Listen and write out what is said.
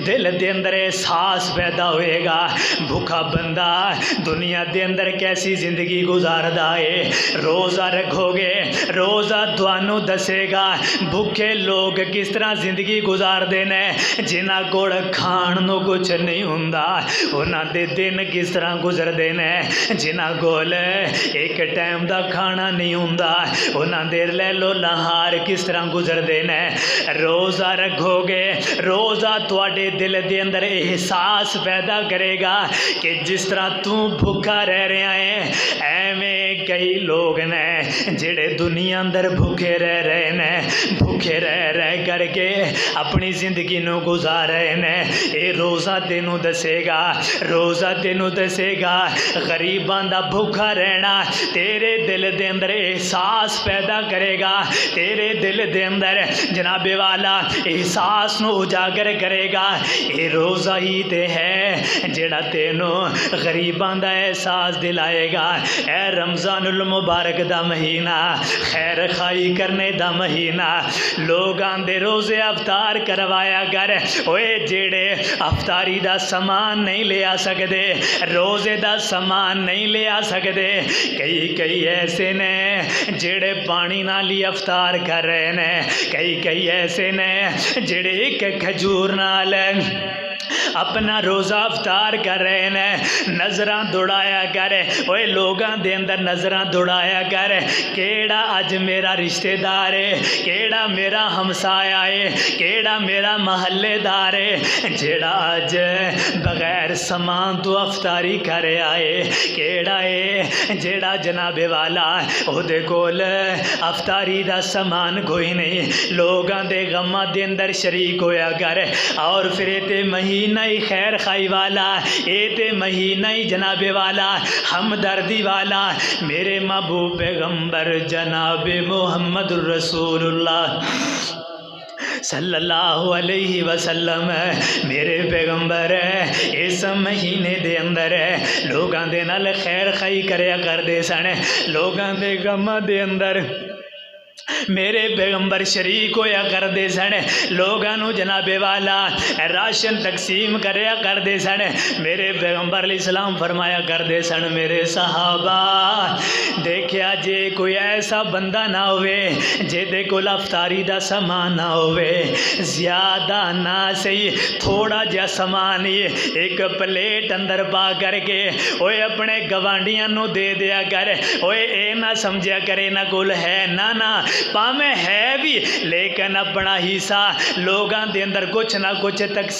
دل دے اندر احساس پیدا ہوئے گا بھوکا بندہ دنیا دے اندر کیسی زندگی گزاردا ہے. روزہ رکھو گے روزہ تھانوں دسے گا بھوکے لوگ کس طرح زندگی گزاردے نے جنہاں کول کھان نو کچھ نہیں ہوندا انہاں دے دن کس طرح گزردے نے جنہاں کول ایک ٹائم دا کھانا نہیں ہوندا انہاں دے لیلو نہار کس طرح گزردے نے. روزہ رکھو گے روزہ تواڈے دل دے اندر احساس پیدا کرے گا کہ جس طرح تو بھوکا رہ رہا ہے ایویں کئی لوگ نے جڑے دنیا اندر بھوکے رہ رہے نے بھوکے رہ کر کے اپنی زندگی نو گزار رہے نے. اے روزہ تینوں دسے گا روزہ تینوں دسے گا غریباں دا بھوکا رہنا تیرے دل دے اندر احساس پیدا کرے گا تیرے دل دے اندر جناب والا احساس نو اجاگر کرے گا. اے روزہ ہی تے ہے جڑا تینوں غریباں دا احساس دلائے گا. اے رمضان المبارک دا مہینہ خیر خائی کرنے دا مہینہ لوگاں دے روزے افطار کروایا کر. اوے جڑے افطاری دا سامان نہیں لے آ سکدے روزے دا سامان نہیں لے آ سکدے کئی ایسے نے جڑے پانی نال ہی افطار کر رہے نے کئی ایسے نے جڑے ایک کھجور نال اپنا روزہ افطار کر رہے ہیں. نظراں دوڑایا کر اوے لوگاں دے اندر نظراں دوڑایا کر کیڑا اج میرا رشتہ دار ہے کیڑا میرا ہمسایا ہے کیڑا میرا محلے دار ہے جیڑا اج بغیر سامان تو افطاری کر آئے کیڑا ہے جیڑا جناب والا او دے کول افطاری دا سامان کوئی نہیں. لوگاں دے غماں دے اندر شریک ہویا کر اور پھر تے مہینہ ہی خیر خائی والا اے تے مہینہ ہی جناب والا ہمدردی والا میرے محبوب پیغمبر جناب محمد الرسول اللہ صلی اللہ علیہ وسلم میرے پیغمبر اس مہینے دے اندر لوگاں دے نال خیر خائی کریا کردے سن لوگاں دے غماں دے اندر میرے پیغمبر شریک ہویا کردے سن لوگاں نو جناب والا راشن تقسیم کریا کردے سن. میرے پیغمبر علیہ السلام فرمایا کردے سن میرے صحابہ دیکھیا جے کوئی ایسا بندہ نہ ہوئے جے دے کول افطاری دا سامان نہ ہوئے زیادہ نہ صحیح تھوڑا جا سامان ہی ایک پلیٹ اندر پا کر کے اوے اپنے گوانڈیاں نو دے دیا کر. اوے اے نہ سمجھیا کرے نہ کول ہے نہ پاویں ہے بھی لیکن اپنا حصہ لوگاں دے اندر کچھ نہ کچھ تقسیم